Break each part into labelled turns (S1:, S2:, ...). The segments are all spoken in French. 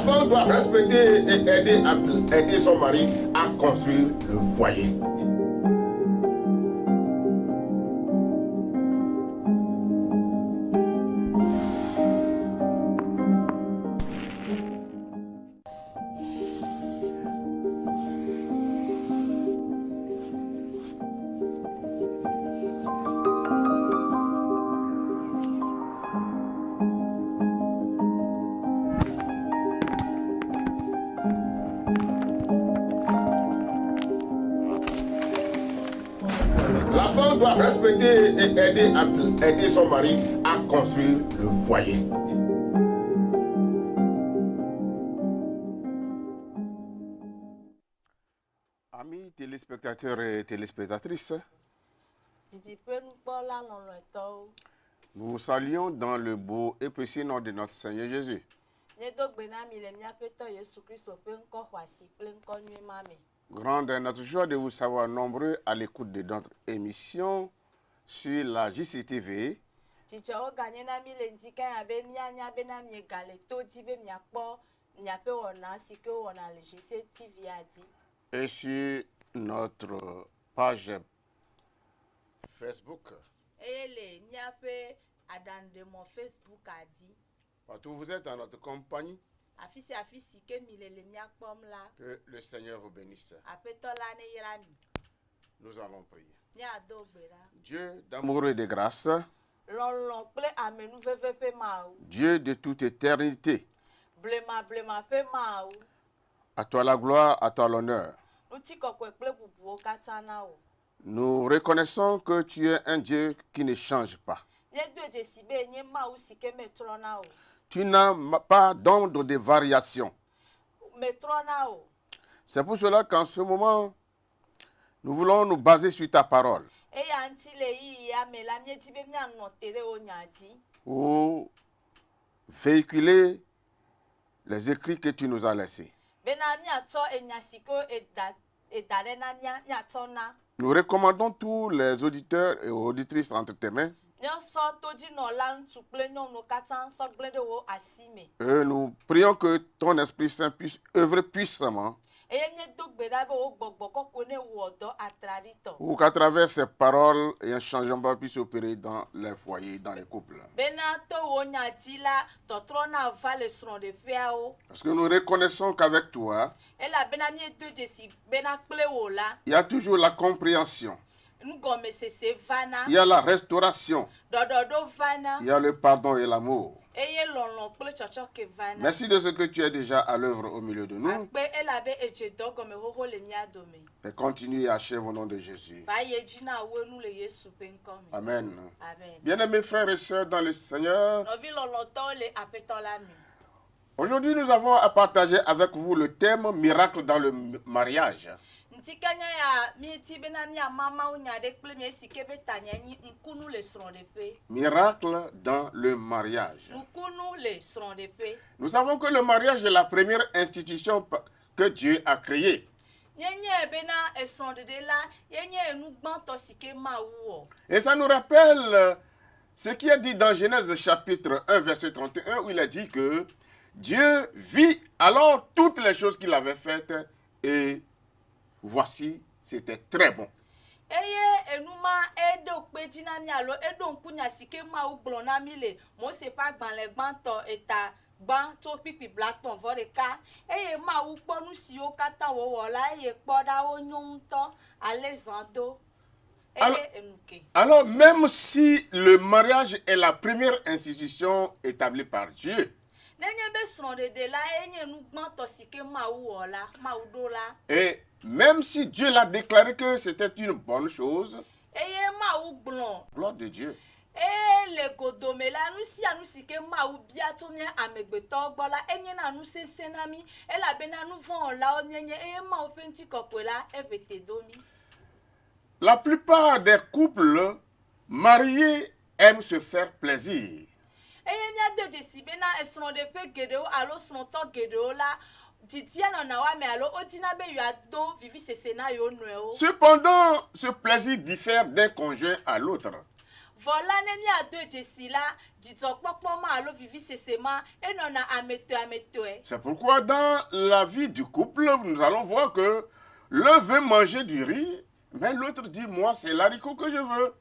S1: femme doit respecter et aider son mari à construire le foyer. La femme doit respecter et aider son mari à construire le foyer. Amis téléspectateurs et téléspectatrices, nous vous saluons dans le beau et précieux nom de notre Seigneur Jésus. Grande est notre joie de vous savoir nombreux à l'écoute de notre émission sur la JCTV. Et sur notre page Facebook. Partout où vous êtes en notre compagnie. Que le Seigneur vous bénisse. Nous allons prier. Dieu d'amour et de grâce, Dieu de toute éternité, à toi la gloire, à toi l'honneur. Nous reconnaissons que tu es un Dieu qui ne change pas. Tu n'as pas d'ombre de variation. C'est pour cela qu'en ce moment, nous voulons nous baser sur ta parole. Pour véhiculer les écrits que tu nous as laissés. Nous recommandons tous les auditeurs et auditrices entre tes mains. Et nous prions que ton Esprit Saint puisse œuvrer puissamment pour qu'à travers ces paroles et un changement puisse opérer dans les foyers, dans les couples. Parce que nous reconnaissons qu'avec toi, il y a toujours la compréhension. Il y a la restauration. Il y a le pardon et l'amour. Merci de ce que tu es déjà à l'œuvre au milieu de nous. Et continue et achève au nom de Jésus. Amen. Bien-aimés frères et sœurs dans le Seigneur, aujourd'hui nous avons à partager avec vous le thème miracle dans le mariage. Miracle dans le mariage. Nous savons que le mariage est la première institution que Dieu a créée. Et ça nous rappelle ce qui est dit dans Genèse chapitre 1 verset 31 où il a dit que Dieu vit alors toutes les choses qu'il avait faites et voici, c'était très bon. Alors, même si le mariage est la première institution établie par Dieu, et même si Dieu l'a déclaré que c'était une bonne chose, gloire de Dieu. La plupart des couples mariés aiment se faire plaisir. Cependant, ce plaisir diffère d'un conjoint à l'autre.
S2: Voilà ne mi ado jesila ditokpokpo ma alo vivi sesema enona ameto.
S1: C'est pourquoi dans la vie du couple, nous allons voir que l'un veut manger du riz, mais l'autre dit, moi, c'est l'haricot que je veux.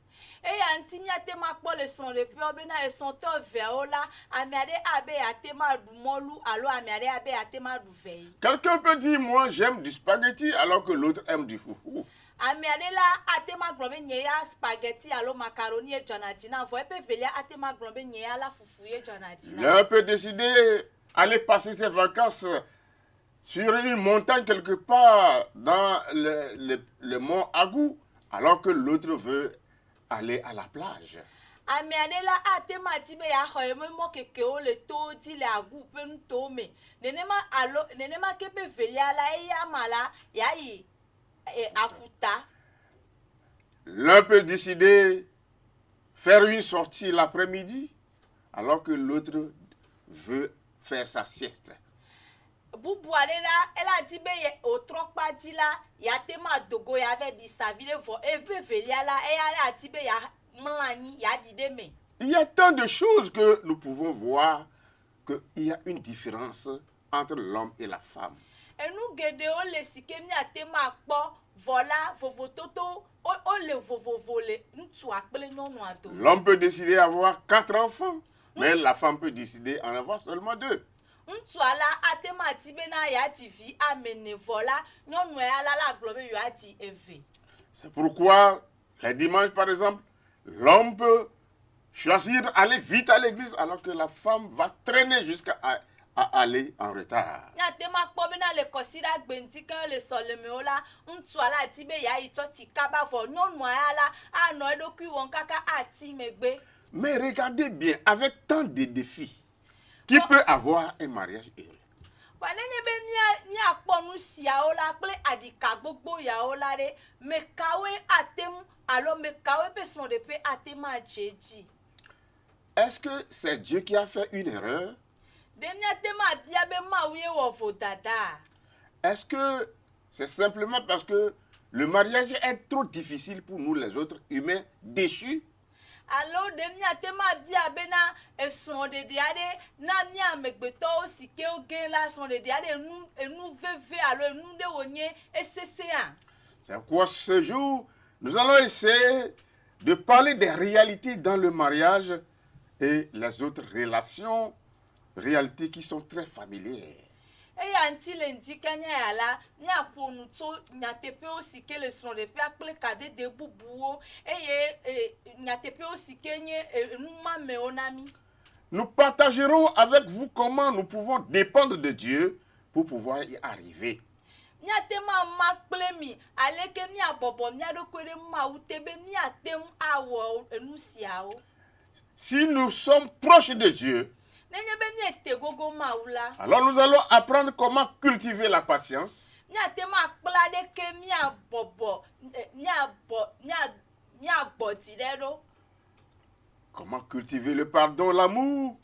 S2: Et antimi atema kpo le son le pio bena e son to veola amiade abe atema du molu alo amiade abe atema du vei.
S1: Quelqu'un peut dire, moi, j'aime du spaghetti, alors que l'autre aime du foufou.
S2: Amiade la atema grombe nyeya spaghetti alo macaroni e jonadina vo epe velia atema grombe nyeya la fufu e jonadina.
S1: L'un peut décider aller passer ses vacances sur une montagne quelque part dans le mont Agou, alors que l'autre veut aller à la plage.
S2: Amiade la atema tibe ya hoyeme mo keke o le to di le agu pe nto me. Nenema kepe velia la e ya mala ya yi afuta.
S1: L'un peut décider faire une sortie l'après-midi, alors que l'autre veut faire sa sieste.
S2: Bubu alela ela dibe ye otrokpa dila ya tema dogo ya ve di savile vo eve velia la e ala dibe ya mlani ya dideme.
S1: Il y a tant de choses que nous pouvons voir qu'il y a une différence entre l'homme et la femme.
S2: Enu gede o le sikemi atema kpo vola vovototo o le vovovo le ntu akpele nyonu ado.
S1: L'homme peut décider d'avoir 4 enfants, mais la femme peut décider d'en avoir seulement 2.
S2: Ntu ala atema tibe na ya divi amene vola nyonu ala la globe yo adi eve.
S1: C'est pourquoi, les dimanches par exemple, l'homme peut choisir d'aller vite à l'église, alors que la femme va traîner jusqu'à aller en retard.
S2: Nya tema kpo bena le kosira gbenti kan le soleme ola ntu ala tibe ya i church kaba vo nyonu ala ano edokui won kaka ati megbe.
S1: Mais regardez bien, avec tant de défis, qui peut avoir un mariage heureux?
S2: Wanenye be mia kpo nu sia ola ple adika gbogbo ya ola re mekawe atem alo mekawe pe son de pe atema jeji.
S1: Est-ce que c'est Dieu qui a fait une erreur?
S2: Demia tema bia be ma wiye wo vodada.
S1: Est-ce que c'est simplement parce que le mariage est trop difficile pour nous les autres humains déchus?
S2: Alo demia tema bia be na eson de diade na mia megbeto osike ogen la son de diade enu veve alo enu de wonye essesean.
S1: C'est pourquoi ce jour, nous allons essayer de parler des réalités dans le mariage et les autres relations, réalités qui sont très familières.
S2: Et anti lendi kanya yala nya ponu to nya tepe osike le son de pe akple kade de bubuo nya tepe osike nye numa me onami.
S1: Nous partagerons avec vous comment nous pouvons dépendre de Dieu pour pouvoir y arriver.
S2: Nya tema makple mi aleke mi abobo mi adokwere ma utebe mi atem awo enusiao.
S1: Si nous sommes proches de Dieu, alors nous allons apprendre comment cultiver la patience. Comment cultiver le pardon, l'amour.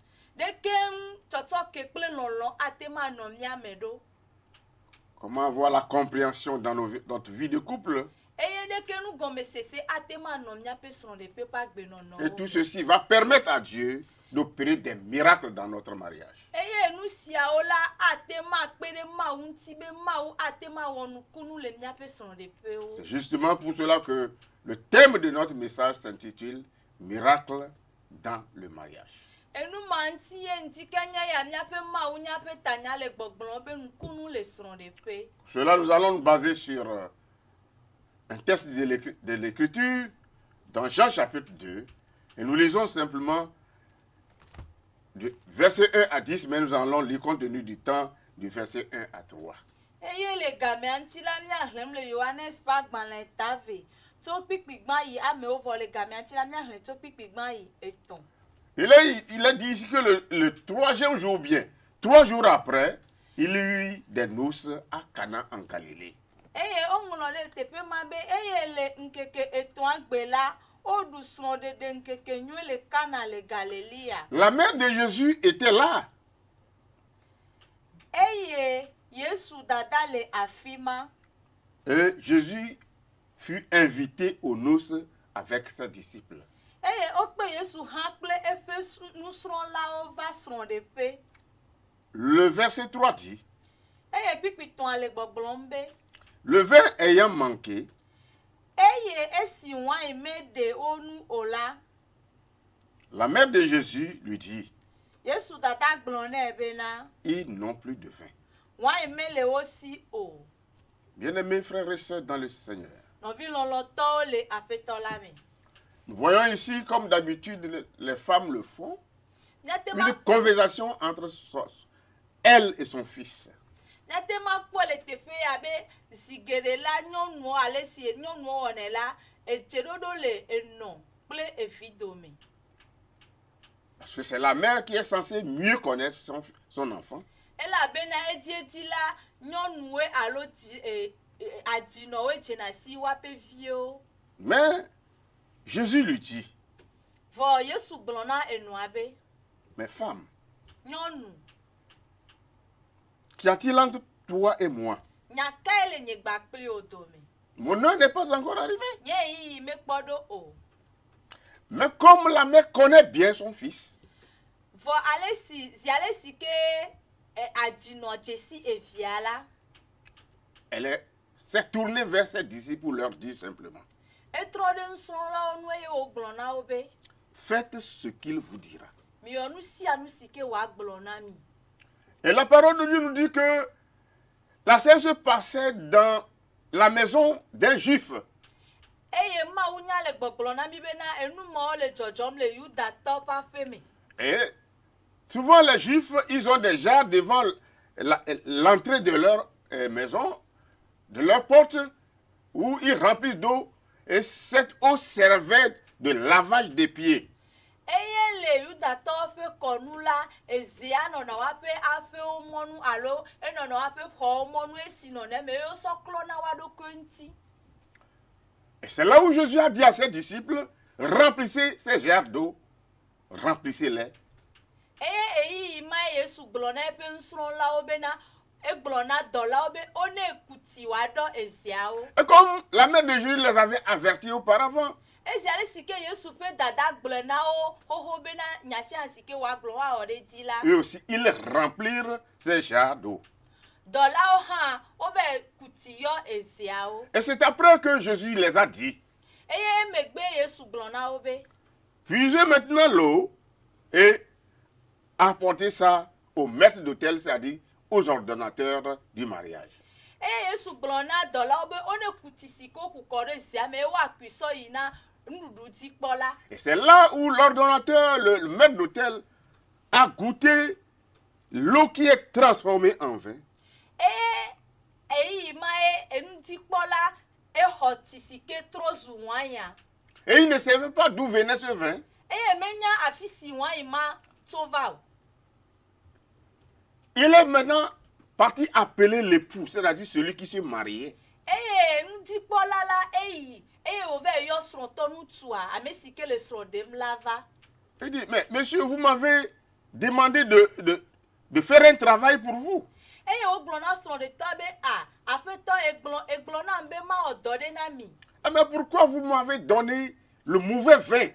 S1: Comment avoir la compréhension dans notre vie de couple. Et tout ceci va permettre à Dieu d'opérer des miracles dans notre mariage. C'est justement pour cela que le thème de notre message s'intitule « Miracle dans le mariage ». Pour cela, nous allons nous baser sur un texte de l'Écriture dans Jean chapitre 2 et nous lisons simplement du verset 1 à 10, mais nous allons lire compte tenu du temps du verset 1 à 3. Il est dit ici que le troisième jour, bien, 3 jours après, il y eut des noces à Cana en Galilée. La mère de Jésus était là. Et Jésus fut invité aux noces avec ses disciples.
S2: eye okpe Yesu hã kple eƒe nusrɔ̃lawo va srɔ̃ɖeƒe.
S1: Le verset 3 dit,
S2: Eye kpikpitɔa le gbɔgblɔm be
S1: le vin ayant manqué,
S2: eye esi wain meɖe wo nu o la,
S1: la mère de Jésus lui dit,
S2: Yesu tata gblɔ nɛ bena
S1: ils n'ont plus de vin.
S2: wain mele wo si o.
S1: Bien-aimés frères et sœurs dans le Seigneur,
S2: Nɔvi lɔlɔtɔwo le aƒetɔ la me.
S1: nous voyons ici, comme d'habitude, les femmes le font,
S2: Nyatema
S1: une conversation entre elle et son fils.
S2: Nyatema kpɔ le teƒe ya be zi geɖe la nyɔnuwo ale si nyɔnuwo wɔnɛ la edzeɖoɖo le enɔ kple evi dome.
S1: Parce que c'est la mère qui est censée mieux connaître son enfant.
S2: Elabena ediedi la nyɔnuwoe alo adinɔwoe dzena si woaƒe viwo.
S1: Mais Jésus lui dit,
S2: Vɔ Yesu gblɔ na enɔa be
S1: mais femme,
S2: nyɔnu
S1: qu'y a-t-il entre toi et moi?
S2: nyakae le nye gba kpli wo dome.
S1: Mon heure n'est pas encore arrivée.
S2: Nye yiyi mekpɔ ɖo o.
S1: Mais comme la mère connaît bien son fils,
S2: Vɔ ale si ke adinɔ dzesi evia la.
S1: elle s'est tournée vers ses disciples pour leur dire simplement,
S2: Etrɔ ɖe nusrɔ̃lawo nu eye wògblɔ na wo be
S1: faites ce qu'il vous dira.
S2: miwɔ nu sia nu si ke wòagblɔ na mi.
S1: Et la parole de Dieu nous dit que la scène se passait dans la maison d'un juif.
S2: Eye Mawu nya le gbɔgblɔ na mi bena enumɔwo le dzɔdzɔm le Yudatɔwo ƒe aƒe me.
S1: Et souvent les juifs, ils ont des jarres devant l'entrée de leur maison, de leur porte, où ils remplissent d'eau. Et cette eau servait de lavage des pieds.
S2: Eye le Yudatɔwo ƒe kɔnu la ezea nɔnɔ woaƒe aƒewo mɔnu alo enɔnɔ woaƒe xɔwo mɔnu esi nɔnɔ me wosɔ klɔna wa ɖokui ŋuti.
S1: Et c'est là où Jésus a dit à ses disciples, remplissez ces jarres d'eau, remplissez-les.
S2: Eye eyiyi ma Yesu gblɔ na eƒe nusrɔ̃lawo bena egblɔ na dɔlawo be wone kuti woaɖɔ ezeawo.
S1: Et comme la mère de Jésus les avait avertis auparavant,
S2: Ezi ale si ke Yesu ƒe dada gblɔ na wo xoxo bena nya sia si ke woagblɔ woawɔ ɖe dzi la.
S1: eux aussi, ils remplirent ces jarres d'eau.
S2: Dɔlawo hã wove kuti yɔ ezeawo.
S1: Et c'est après que Jésus les a dit,
S2: Eye emegbe Yesu gblɔ na wo be
S1: puisez maintenant l'eau et apportez ça au maître d'hôtel, c'est-à-dire aux ordonnateurs du mariage.
S2: eye Yesu gblɔ na dɔlawo be wone kuti si ke woku kɔ ɖe zea me woakui sɔ yi na nuɖuɖudzikpɔla.
S1: Et c'est là où l'ordonnateur, le maître d'hôtel, a goûté l'eau qui est transformée en vin.
S2: Eyi ma ye enudzikpɔla exɔ tsi si ke trɔ zu wanya.
S1: Et il ne savait pas d'où venait ce vin.
S2: Eye menya afi si wanyi ma tso va o.
S1: Il est maintenant parti appeler l'époux, c'est-à-dire celui qui se mariait.
S2: Eye nudzikpɔla la eyi eye wòve yɔ srɔ̃tɔ nutsua ame si ke le srɔ̃ ɖem la va.
S1: Il dit, mais monsieur, vous m'avez demandé de faire un travail pour vous.
S2: Eye wogblɔ na srɔ̃ɖetɔ be aƒetɔ egblɔ na be mawɔ dɔ ɖe na mi.
S1: Ah, mais pourquoi vous m'avez donné le mauvais vin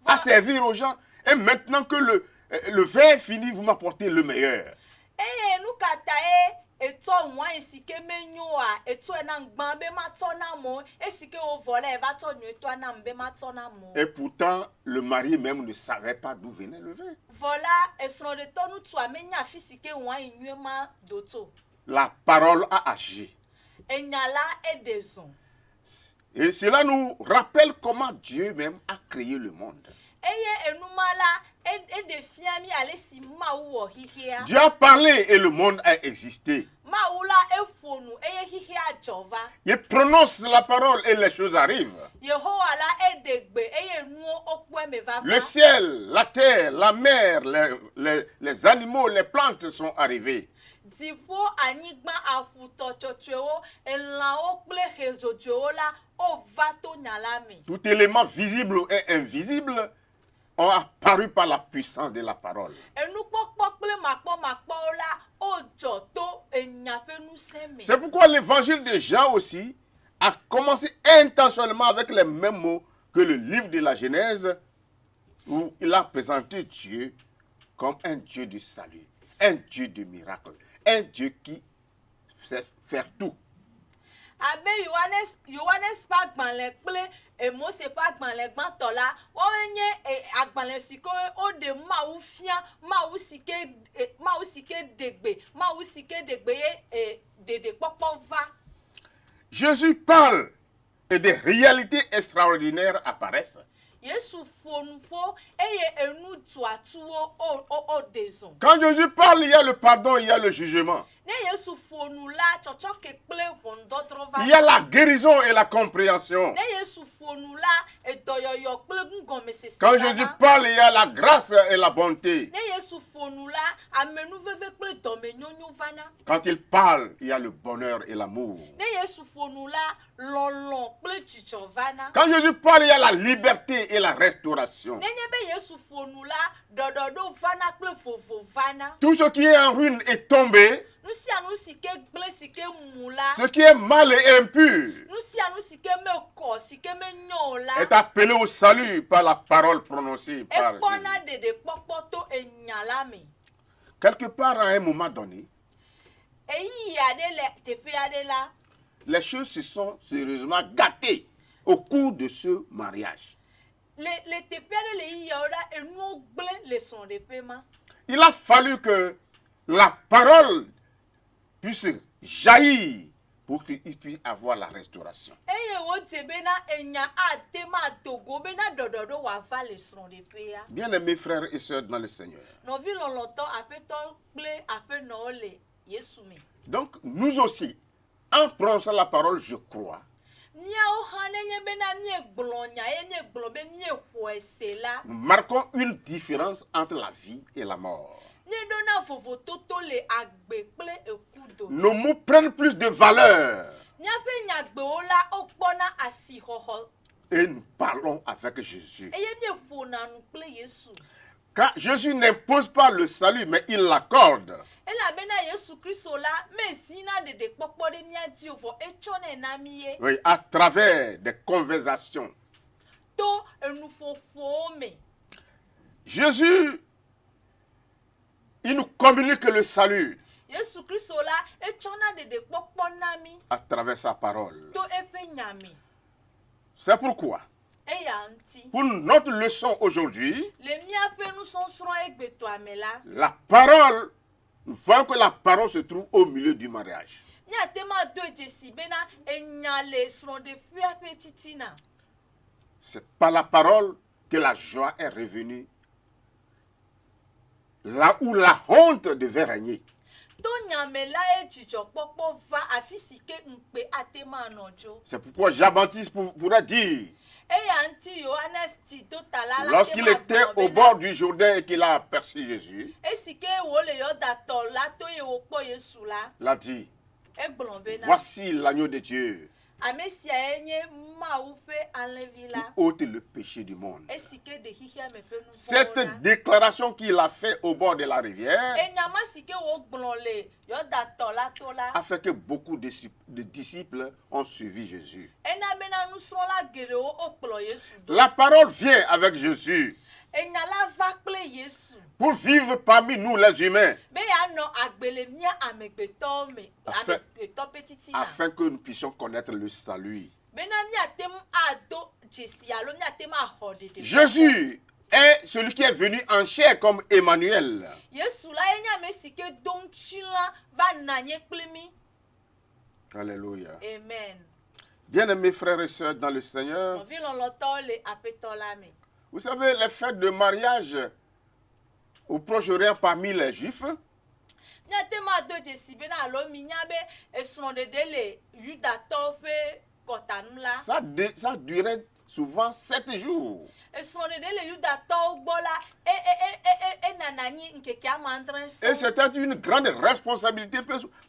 S1: à servir aux gens et maintenant que le vin est fini, vous m'apportez le meilleur?
S2: Eye nu ka ta ye etsɔ wanyi si ke menyoa etsɔe na gbã be matsɔ na mo esi ke wovɔ la eva tsɔ nyuietɔa nam be matsɔ na mo.
S1: Et pourtant, le mari même ne savait pas d'où venait le vin.
S2: Vɔ la esrɔ̃ɖetɔ nutsua menya afi si ke wanyi nyuie ma do tso.
S1: La parole a agi.
S2: Enya la eɖe zɔ.
S1: Et cela nous rappelle comment Dieu même a créé le monde.
S2: Eye enuma la eɖe fia mi ale si Mawu wɔ xixea.
S1: Dieu a parlé et le monde a existé.
S2: Mawu la eƒo nu eye xixea dzɔ va.
S1: Il prononce la parole et les choses arrivent.
S2: Yehowa la eɖe gbe eye nuwo wokpɔe me va va.
S1: Le ciel, la terre, la mer, les animaux, les plantes sont arrivés.
S2: Dziƒo anyigba aƒutɔ tsɔtsɔewo elãwo kple hezodzoewo la wova to nya la me.
S1: Tout élément visible et invisible ont apparu par la puissance de la parole.
S2: Enukpɔkpɔ kple makpɔmakpɔwo la wodzɔ to enya ƒe ŋusẽ me.
S1: C'est pourquoi l'évangile de Jean aussi a commencé intentionnellement avec les mêmes mots que le livre de la Genèse où il a présenté Dieu comme un Dieu de salut, un Dieu de miracle, un Dieu qui sait faire tout.
S2: Abe Yohanes pa gbanle kple Mose pa gbanle gbãtɔ la womenye agbalẽ si ke wode Mawu fia Mawu si ke degbe ye dedekpɔkpɔ va.
S1: Jésus parle et des réalités extraordinaires apparaissent.
S2: Yesu ƒo eye enu tuatuwo o dezon.
S1: Quand Jésus parle, il y a le pardon, il y a le jugement.
S2: Ne Yesu ƒo nu la tsɔtsɔke kple ʋɔnudɔdrɔ̃ va.
S1: Il y a la guérison et la compréhension.
S2: Ne Yesu ƒo nu la edɔyɔyɔ kple nugɔmesese.
S1: Quand Jésus parle, il y a la grâce et la bonté.
S2: Ne Yesu ƒo nu la amenuveve kple dɔmenyonyo vana.
S1: Quand il parle, il y a le bonheur et l'amour.
S2: Ne Yesu ƒo nu la lɔlɔ kple dzidzɔ vana.
S1: Quand Jésus parle, il y a la liberté et la restauration.
S2: Nenye be Yesu ƒo nu la ɖɔɖɔɖo vana kple vovo vana.
S1: Tout ce qui est en ruine est tombé.
S2: Nu sia nu si ke gblẽ si ke mu la.
S1: Ce qui est mal et impur
S2: Nu sia nu si ke mekɔ si ke menyo o la.
S1: est appelé au salut par la parole prononcée par Jésus.
S2: Ekpɔna ɖeɖekpɔkpɔ to enya la me.
S1: Quelque part, à un moment donné,
S2: Eyi aɖe le teƒe aɖe la.
S1: les choses se sont sérieusement gâtées au cours de ce mariage.
S2: Le teƒe aɖe le yi yawo la enuwo gblẽ le srɔ̃ɖeƒe ma.
S1: Il a fallu que la parole puisse jaillir pour qu'il puisse avoir la restauration.
S2: Eye wodze bena enya ate ma dogo bena ɖɔɖɔɖo wòava le srɔ̃ɖeƒea.
S1: Bien-aimés frères et sœurs dans le Seigneur.
S2: Nɔvi lɔlɔtɔ aƒetɔ kple aƒenɔwo le Yesu me.
S1: Donc, nous aussi, en prononçant la parole, je crois,
S2: Míawo hã nenye bena míegblɔ nya ye míegblɔ be míexɔe se la.
S1: nous marquons une différence entre la vie et la mort.
S2: Míeɖona vovototo le agbe kple eku do.
S1: Nos mots prennent plus de valeur
S2: Míaƒe nyagbewo la wokpɔna asixɔxɔ
S1: et nous parlons avec Jésus.
S2: eye míeƒona nu kple Yesu.
S1: Car Jésus n'impose pas le salut, mais il l'accorde.
S2: Elabena Yesu Kristo la mezina ɖeɖekpɔkpɔ ɖe mía dzi o vɔ etsɔnɛ na mí ye.
S1: Oui, à travers des conversations.
S2: To enuƒoƒowo me.
S1: Jésus, il nous communique le salut
S2: Yesu Kristo la etsɔna ɖeɖekpɔkpɔ na mí
S1: à travers sa parole.
S2: to eƒe nya me.
S1: C'est pourquoi,
S2: Eya ŋuti.
S1: pour notre leçon aujourd'hui,
S2: Le míaƒe nusɔsrɔ̃ egbetɔa me la.
S1: la parole, nous voyons que la parole se trouve au milieu du mariage.
S2: Míate ma do dzesi bena enya le srɔ̃ɖeƒea ƒe titina.
S1: C'est par la parole que la joie est revenue. Là où la honte devait régner.
S2: To nyame la ye dzidzɔkpɔkpɔ va afi si ke ŋukpe ate ma nɔ dzo.
S1: C'est pourquoi Jean-Baptiste pourrait dire,
S2: Eya ŋuti Yohanes ti do ta la
S1: lorsqu'il était au bord du Jourdain et qu'il a aperçu Jésus,
S2: esi ke wòle yɔdatɔ la to ye wòkpɔ Yesu la.
S1: il a dit,
S2: Egblɔ bena.
S1: voici l'agneau de Dieu
S2: Ame sia ye nye Mawu ƒe alẽvi
S1: qui
S2: la.
S1: ôte le péché du monde.
S2: Esi ke ɖe xixia me ƒe nu vɔ̃wo
S1: Cette
S2: la.
S1: déclaration qu'il a faite au bord de la rivière
S2: Enya ma si ke wògblɔ le yɔdatɔ la to la.
S1: a fait que beaucoup de disciples ont suivi Jésus.
S2: Ena bena nusrɔ̃la geɖewo wokplɔ Yesu do.
S1: La parole vient avec Jésus
S2: Enya la va kple Yesu.
S1: pour vivre parmi nous les humains,
S2: Be yeanɔ agbe le mía amegbetɔwo me.
S1: Afin-
S2: Amegbetɔ ƒe titina.
S1: afin que nous puissions connaître le salut.
S2: Bena míate ŋu ado dzesi alo míate ŋu axɔ ɖeɖe.
S1: Jésus est celui qui est venu en chair comme Emmanuel.
S2: Yesu la ye nye ame si ke do ŋutilã va nanye kple mí.
S1: Alléluia.
S2: Amen.
S1: Bien-aimés frères et sœurs dans le Seigneur,
S2: Nɔvi lɔlɔtɔwo le aƒetɔ la me.
S1: vous savez, les fêtes de mariage au Proche-Orient parmi les Juifs,
S2: Míate ma do dzesi bena alo minya be esrɔ̃ɖeɖe le Yudatɔwo ƒe kɔtanu la.
S1: ça durait souvent 7 jours.
S2: Esrɔ̃ɖeɖe le Yudatɔwo gbɔ la enana nyi ŋkeke amadre
S1: Et
S2: sɔŋ.
S1: c'était une grande responsabilité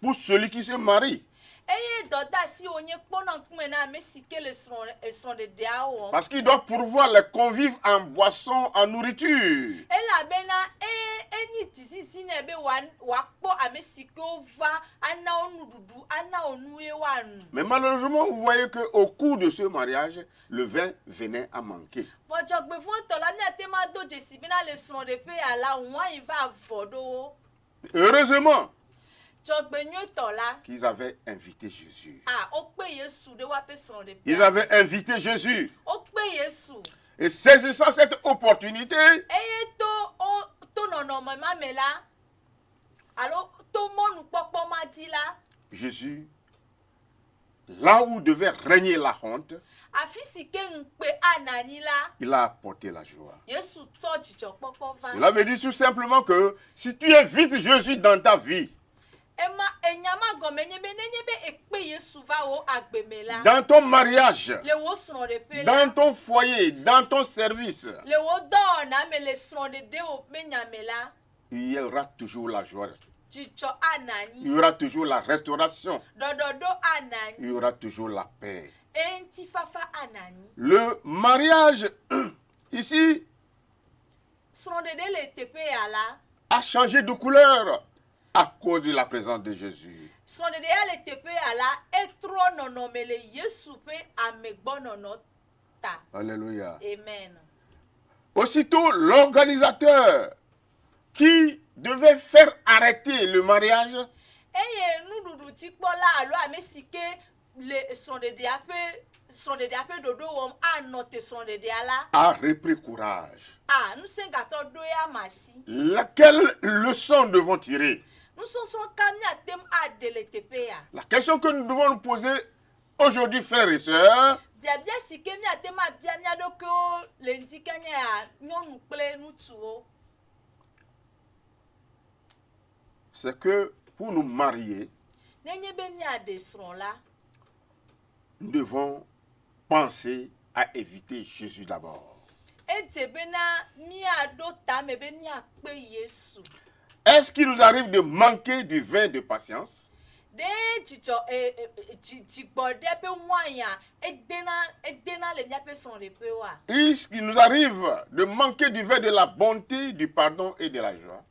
S1: pour celui qui se marie.
S2: Eye dɔdeasi wònye kpɔnɔ ŋkume na ame si ke le esrɔ̃ɖeɖea wɔm.
S1: Parce qu'il doit pourvoir les convives en boisson, en nourriture.
S2: Elabena enyi tisisi na ebe wakpo amesiko va ana onududu ana onue wanu.
S1: Mais malheureusement, vous voyez qu'au cours de ce mariage, le vin venait à manquer.
S2: Bojogbe fun tola mi atema do jesi bina le son de pe ala won yin va vodo.
S1: Heureusement qu'ils avaient invité Jésus. Ils avaient invité Jésus. Et saisissant cette opportunité, Jésus, là où devait régner la honte, il a apporté la joie. Cela veut dire tout simplement que si tu invites Jésus dans ta vie, dans ton mariage, dans ton foyer, dans ton service, il y aura toujours la joie. Il y aura toujours la restauration. Il y aura toujours la paix. Le mariage, ici, a changé de couleur à cause de la présence de Jésus. Alléluia.
S2: Amen.
S1: Aussitôt, l'organisateur qui devait faire arrêter le mariage a repris courage. Quelle leçon devons tirer? La question que nous devons nous poser aujourd'hui, frères et sœurs, c'est que pour nous marier, nous devons penser à éviter Jésus d'abord. Est-ce qu'il nous arrive de manquer du vin de patience? Est-ce qu'il nous arrive de manquer du vin de la bonté, du pardon et de la joie?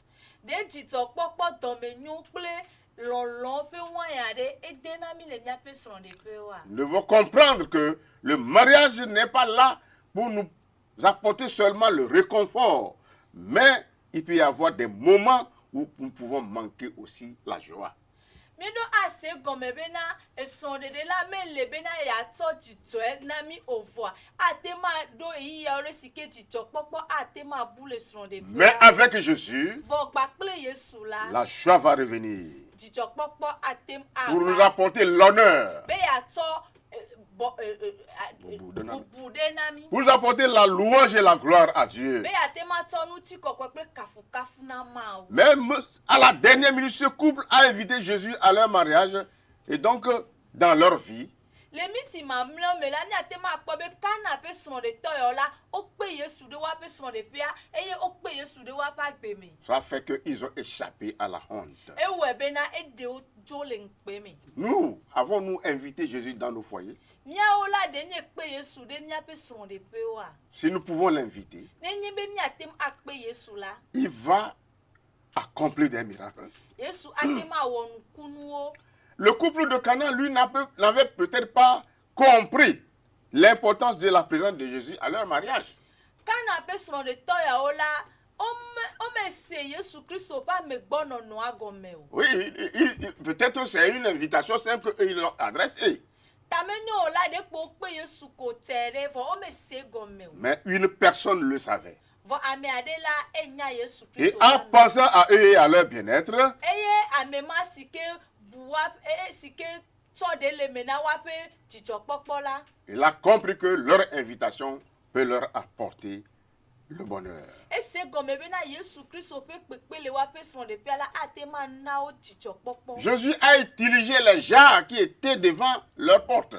S1: Nous devons comprendre que le mariage n'est pas là pour nous apporter seulement le réconfort, mais il peut y avoir des moments où nous pouvons manquer aussi la joie. Mais avec Jésus, la joie va revenir pour nous apporter l'honneur, pour nous apporter la louange et la gloire à Dieu. Même à la dernière minute, ce couple a invité Jésus à leur mariage et donc dans leur vie. Ça fait qu'ils ont échappé à la honte. Nous, avons-nous invité Jésus dans nos foyers? Si nous pouvons l'inviter, il va accomplir des miracles. Le couple de Cana, lui, n'avait peut-être pas compris l'importance de la présence de Jésus à leur mariage. Oui, peut-être c'est une invitation simple qu'ils l'ont adressée. Mais une personne le savait. Et en pensant à eux et à leur bien-être, il a compris que leur invitation peut leur apporter le bonheur. Jésus a utilisé les gens qui étaient devant leur porte.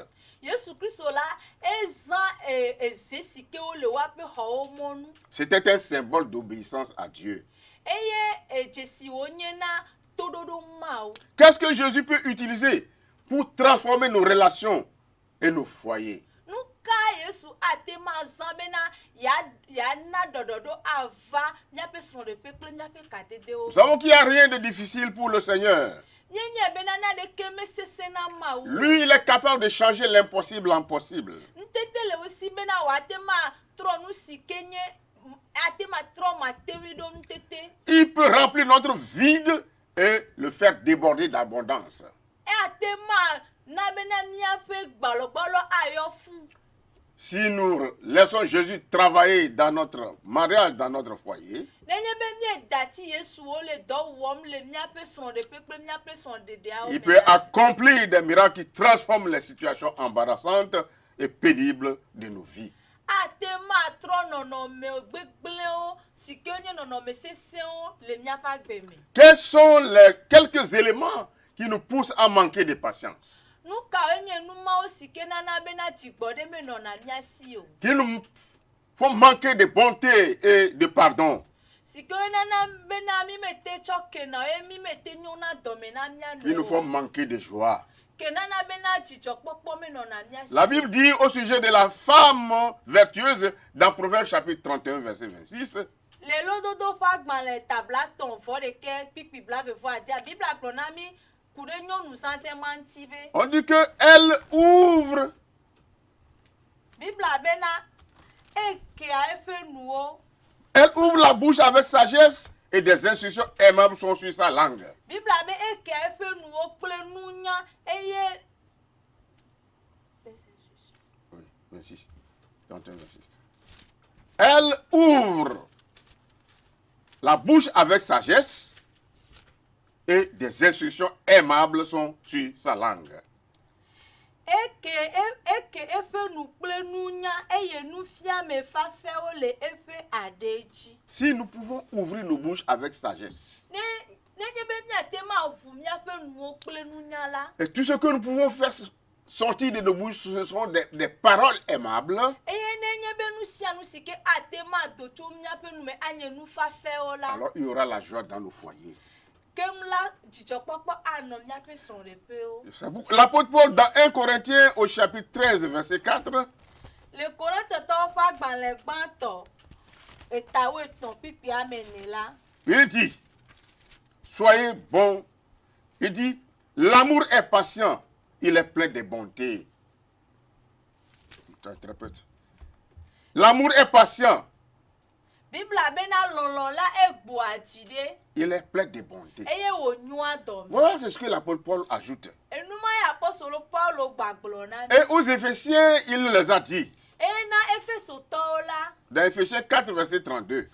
S1: C'était un symbole d'obéissance à Dieu. Qu'est-ce que Jésus peut utiliser pour transformer nos relations et nos foyers?
S2: yesu ate ma zan bena ya na dododo ava miape son de pe kple miape katede o.
S1: Nous savons qu'il n'y a rien de difficile pour le Seigneur.
S2: Nyenye bena na de keme sese na ma o.
S1: Lui, il est capable de changer l'impossible en possible.
S2: Ntete le aussi bena wa te ma tronu sikenye ate ma tro ma tewi do ntete.
S1: Il peut remplir notre vide et le faire déborder d'abondance.
S2: E ate ma na bena miape gbalo ayo fu.
S1: Si nous laissons Jésus travailler dans notre mariage, dans notre foyer, il peut accomplir des miracles qui transforment les situations embarrassantes et pénibles de nos vies. Quels sont les quelques éléments qui nous poussent à manquer de patience? Qui nous font manquer de bonté et de pardon. Qui nous font manquer de joie. La Bible dit au sujet de la femme vertueuse dans Proverbes chapitre 31 verset 26. On dit qu'elle ouvre. Elle ouvre la bouche avec sagesse et des instructions aimables sont sur sa langue. Oui, 26. 31, 26. Elle ouvre la bouche avec sagesse et des instructions aimables sont sur sa langue. Si nous pouvons ouvrir nos bouches avec sagesse, et tout ce que nous pouvons faire sortir de nos bouches, ce seront des paroles aimables, alors il y aura la joie dans nos foyers. L'apôtre Paul dans 1 Corinthiens au chapitre 13 verset 4, il dit, soyez bons. Il dit, l'amour est patient, il est plein de bonté. J'interprète. L'amour est patient. Il est plein de bonté. Voilà ce que l'apôtre Paul ajoute. Et aux Éphésiens, il les a dit. Dans Éphésiens 4, verset 32.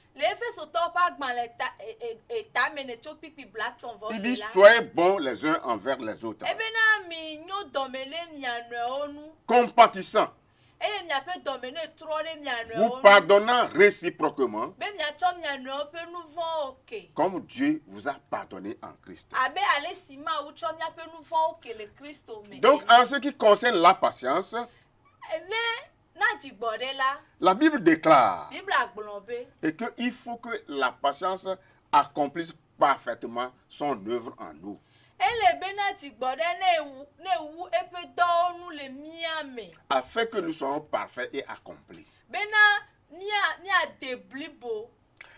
S1: Il dit, soyez bons les uns envers les autres. Compatissants. Vous pardonnant réciproquement, comme Dieu vous a pardonné en Christ. Donc, en ce qui concerne la patience, la Bible déclare et qu'il faut que la patience accomplisse parfaitement son œuvre en nous. Afin que nous soyons parfaits et accomplis.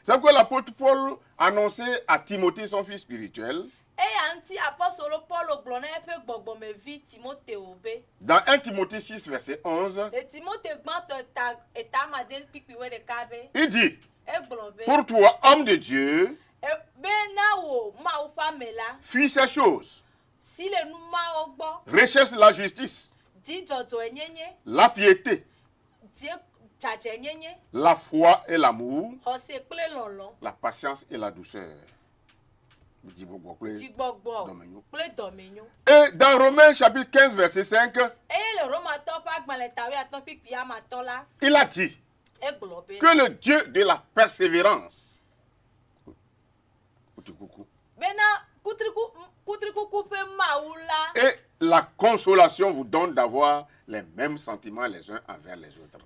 S1: C'est pourquoi l'apôtre Paul annonçait à Timothée, son fils spirituel, dans 1 Timothée 6, verset 11, il dit, pour toi, homme de Dieu, fuis ces choses. Recherche la justice, la piété, la foi et l'amour, la patience et la douceur. Et dans Romains chapitre 15 verset 5, il a dit que le Dieu de la persévérance et la consolation vous donne d'avoir les mêmes sentiments les uns envers les autres.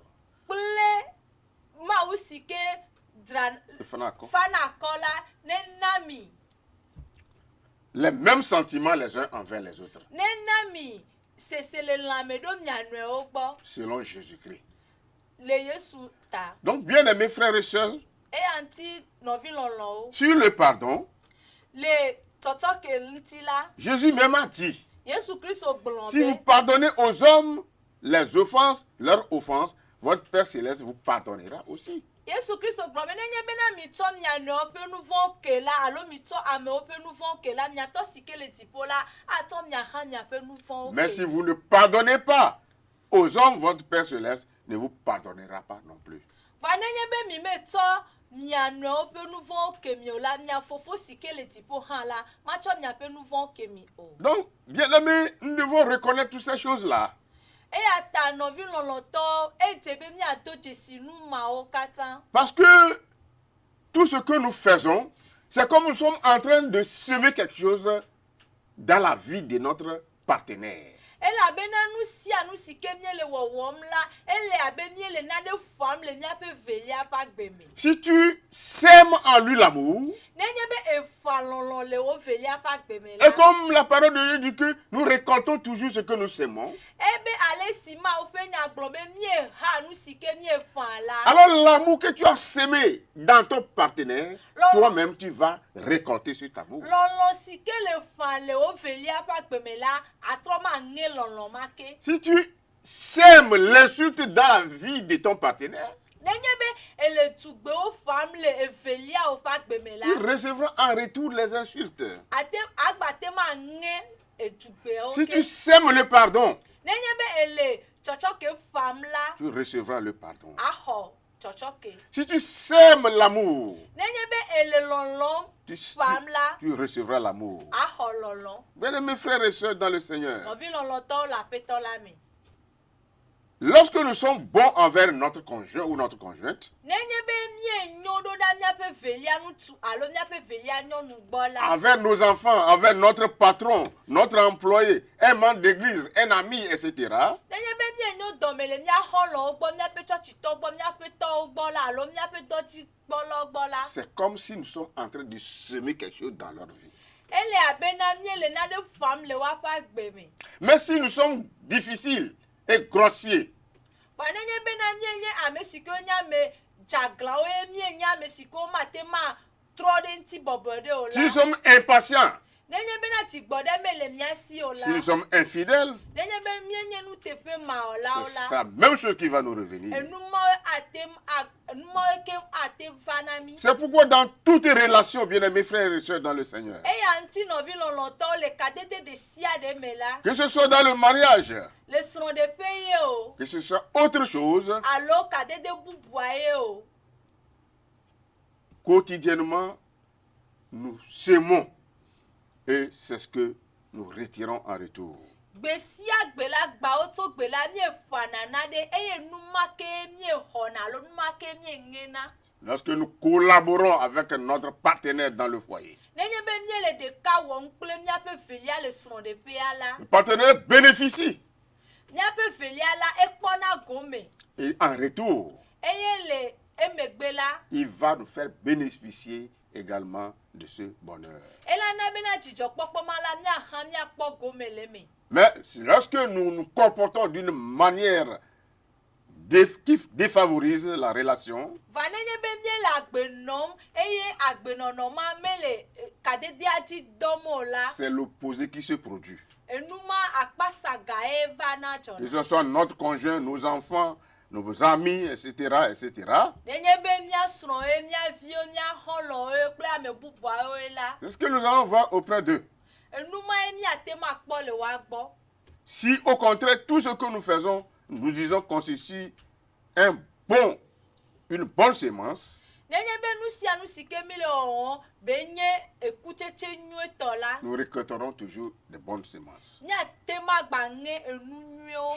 S1: Les mêmes sentiments les uns envers les autres. Selon Jésus-Christ.
S2: le Yesu ta.
S1: Donc, bien aimés frères et sœurs,
S2: Et anti novi lolo.
S1: sur le pardon,
S2: Le totoke ntila.
S1: Jésus même a dit,
S2: Yesu Christ ogbonbe.
S1: si vous pardonnez aux hommes les offenses, leurs offenses, votre Père Céleste vous pardonnera aussi.
S2: Yesu Christ ogbonbe nenye bena mito miano pe nouveau ke la alo mito ame pe nouveau ke la miato sike le dipola ato miaha mia pe nouveau.
S1: Mais si vous ne pardonnez pas aux hommes, votre Père Céleste ne vous pardonnera pas non plus.
S2: Va nenye be mi meto miano pe nouveau ke mi ola mia fofo sike le dipo han la macho mia pe nouveau ke mi o.
S1: Donc, bien aimés, nous devons reconnaître toutes ces choses-là.
S2: Et ata novi loloto e tebe mi ato jesinu mao kata.
S1: Parce que tout ce que nous faisons, c'est comme nous sommes en train de semer quelque chose dans la vie de notre partenaire.
S2: Ela bena nu si anu sike miele wowom la ele abe miele na de fam le mia pe velia pa gbeme.
S1: Si tu sèmes en lui l'amour,
S2: Nenye be e falolon le o velia pa gbeme
S1: et
S2: la.
S1: comme la parole de Dieu dit que nous récoltons toujours ce que nous sémons,
S2: Ebe ale sima o fe nya glombe mie ha nu sike mie fan la.
S1: alors l'amour que tu as sémé dans ton partenaire,
S2: Lolo.
S1: toi-même tu vas récolter cet amour.
S2: Lolon sike le fan le o velia pa gbeme la atroma nge lolon make.
S1: Si tu sèmes l'insulte dans la vie de ton partenaire,
S2: Nenye be ele tugbe o fam le e velia o pa gbeme la.
S1: tu recevras en retour les insultes.
S2: Ate agbate ma nge e tugbe o.
S1: Si tu sèmes le pardon,
S2: Nenye be ele chochoke fam la.
S1: tu recevras le pardon.
S2: Aho chochoke.
S1: Si tu sèmes l'amour,
S2: Nenye be ele lolon fam la.
S1: tu recevras l'amour.
S2: Aho lolon.
S1: Bien mes frères et sœurs dans le Seigneur,
S2: Novi lolon to la peto la mi.
S1: lorsque nous sommes bons envers notre conjoint ou notre conjointe,
S2: Nenye be mie nyodo da mia pe velia nu tu alo mia pe velia nyonu gbola.
S1: envers nos enfants, envers notre patron, notre employé, un membre d'église, un ami, etc.,
S2: Nenye be mie nyo domele mia holo ogbo mia pe church to ogbo mia pe to ogbola alo mia pe doji gbolo ogbola.
S1: c'est comme si nous sommes en train de semer quelque chose dans leur vie.
S2: Ele abena mie le na de fam le wa pa gbeme.
S1: Mais si nous sommes difficiles et grossiers,
S2: Ba nenye be na mie nye ame siko nya me jagla o e mie nya me siko matema trodden ti bobode o
S1: si nous
S2: la.
S1: sommes impatients,
S2: Nenye be na ti gbode me le mia si o
S1: si nous
S2: la.
S1: sommes infidèles,
S2: Nenye be mie nye nu te fe ma o la o
S1: c'est
S2: la.
S1: la même chose qui va nous revenir. C'est pourquoi dans toute relation, bien mes frères et sœurs dans le Seigneur, que ce soit dans le mariage, que ce soit autre chose, quotidiennement, nous semons et c'est ce que nous retirons en retour. Lorsque nous collaborons avec notre partenaire dans le foyer, le partenaire bénéficie et en retour, il va nous faire bénéficier également de ce bonheur. Mais lorsque nous nous comportons d'une manière qui défavorise la relation, c'est l'opposé qui se produit. Que ce soit notre conjoint, nos enfants, nos amis, etc., etc. C'est ce que nous allons voir auprès d'eux. Si au contraire, tout ce que nous faisons, nous disons constitue une bonne sémence, nous récolterons toujours de bonnes sémences.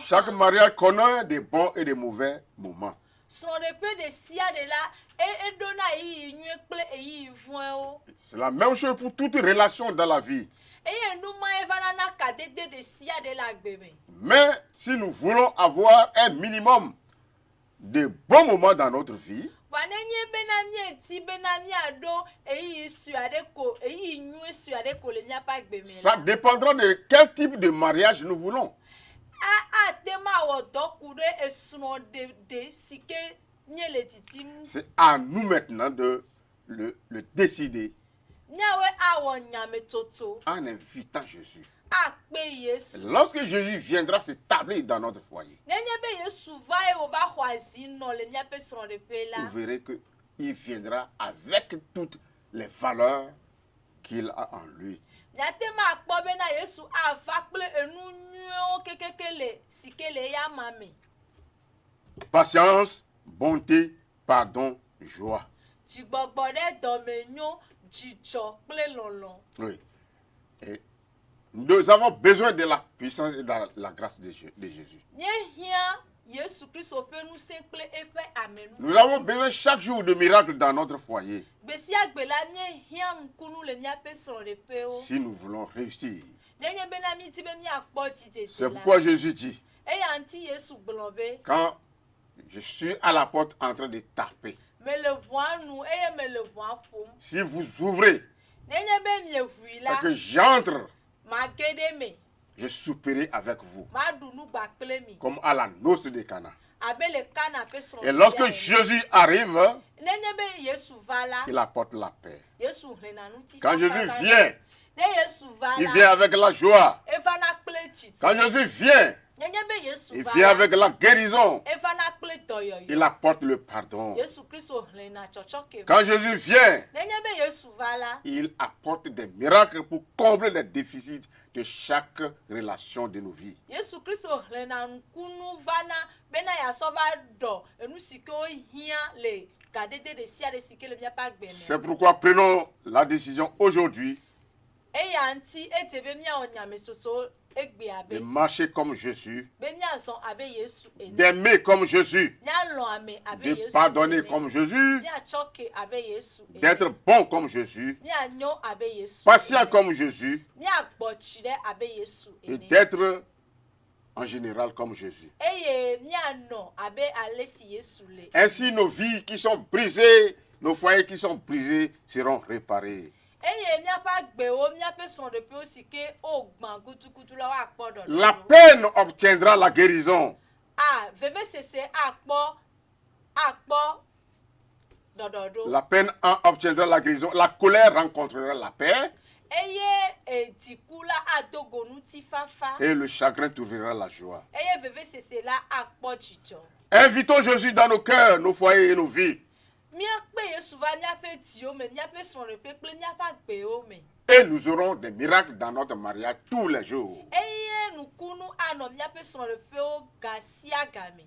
S1: Chaque mariage connaît des bons et des mauvais moments. C'est la même chose pour toute relation dans la vie. Mais si nous voulons avoir un minimum de bons moments dans notre vie, ça dépendra de quel type de mariage nous voulons. C'est à nous maintenant de le décider en invitant Jésus. Lorsque Jésus viendra s'établir dans notre foyer, vous verrez qu'il viendra avec toutes les valeurs qu'il a en lui. Patience, bonté, pardon, joie. Oui. Et nous avons besoin de la puissance et de la grâce de Jésus. Nous avons besoin chaque jour de miracles dans notre foyer. Si nous voulons réussir. C'est pourquoi Jésus dit, quand je suis à la porte en train de taper, si vous ouvrez et que j'entre, je souperai avec vous, comme à la noce de Cana. Et lorsque Jésus arrive, il apporte la paix. Quand Jésus vient, il vient avec la joie. Quand Jésus vient, il vient avec la guérison. Il apporte le pardon. Quand Jésus vient, il apporte des miracles pour combler les déficits de chaque relation de nos vies. C'est pourquoi prenons la décision aujourd'hui de marcher comme Jésus, d'aimer comme Jésus, de pardonner comme Jésus, d'être bon comme Jésus, patient comme Jésus, et d'être en général comme Jésus. Ainsi, nos vies qui sont brisées, nos foyers qui sont brisés seront réparés. La peine obtiendra la guérison. La peine obtiendra la guérison. La colère rencontrera la paix. Et le chagrin trouvera la joie. Invitons Jésus dans nos cœurs, nos foyers et nos vies. Et nous aurons des miracles dans notre mariage tous les jours.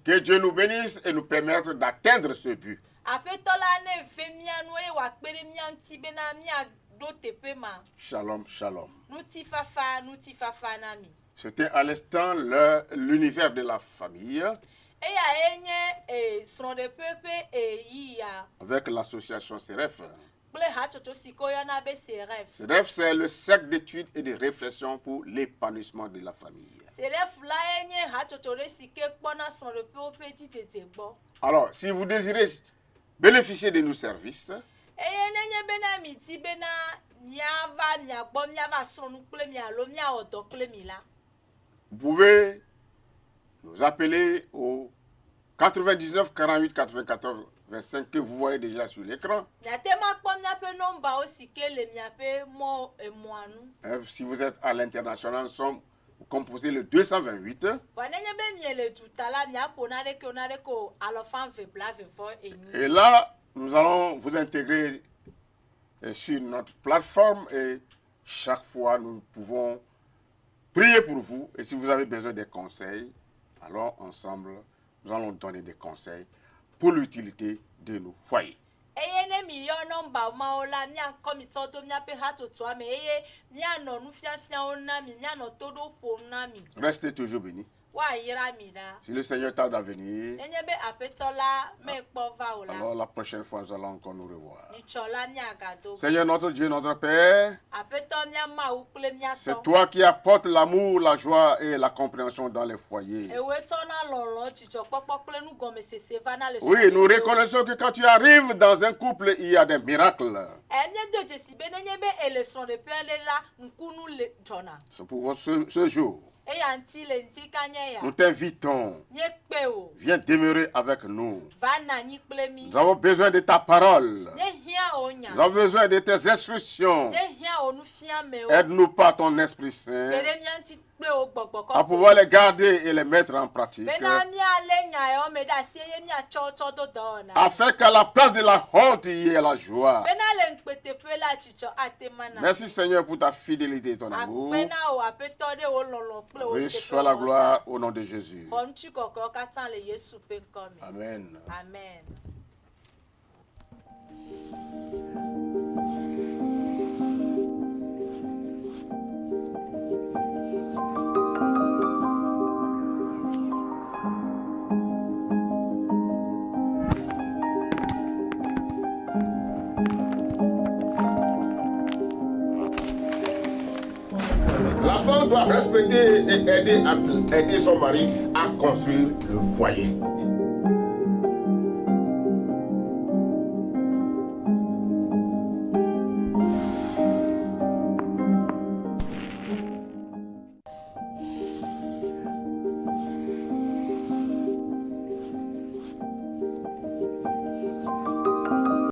S1: Que Dieu nous bénisse et nous permette d'atteindre ce but. Shalom, shalom. C'était à l'instant l'univers de la famille. Avec l'association CEREF. CEREF, c'est le cercle d'études et de réflexion pour l'épanouissement de la famille. Alors, si vous désirez bénéficier de nos services, vous pouvez nous appeler au 99 48 94 25 que vous voyez déjà sur l'écran. Si vous êtes à l'international, vous composez le 228. Et là, nous allons vous intégrer sur notre plateforme et chaque fois nous pouvons prier pour vous. Et si vous avez besoin de conseils, alors ensemble, nous allons donner des conseils pour l'utilité de nos foyers. Restez toujours bénis. Si le Seigneur tarde à venir, alors la prochaine fois, nous allons encore nous revoir. Seigneur notre Dieu, notre Père, c'est toi qui apportes l'amour, la joie et la compréhension dans les foyers. Oui, nous reconnaissons que quand tu arrives dans un couple, il y a des miracles. C'est pour ce jour. Nous t'invitons. Viens demeurer avec nous. Nous avons besoin de ta parole. Nous avons besoin de tes instructions. Aide-nous par ton Esprit Saint à pouvoir les garder et les mettre en pratique. Afin qu'à la place de la honte, il y ait la joie. Merci Seigneur pour ta fidélité et ton amour. Reçois la gloire au nom de Jésus. Amen.
S2: Amen.
S1: La femme doit respecter et aider son mari à construire le foyer.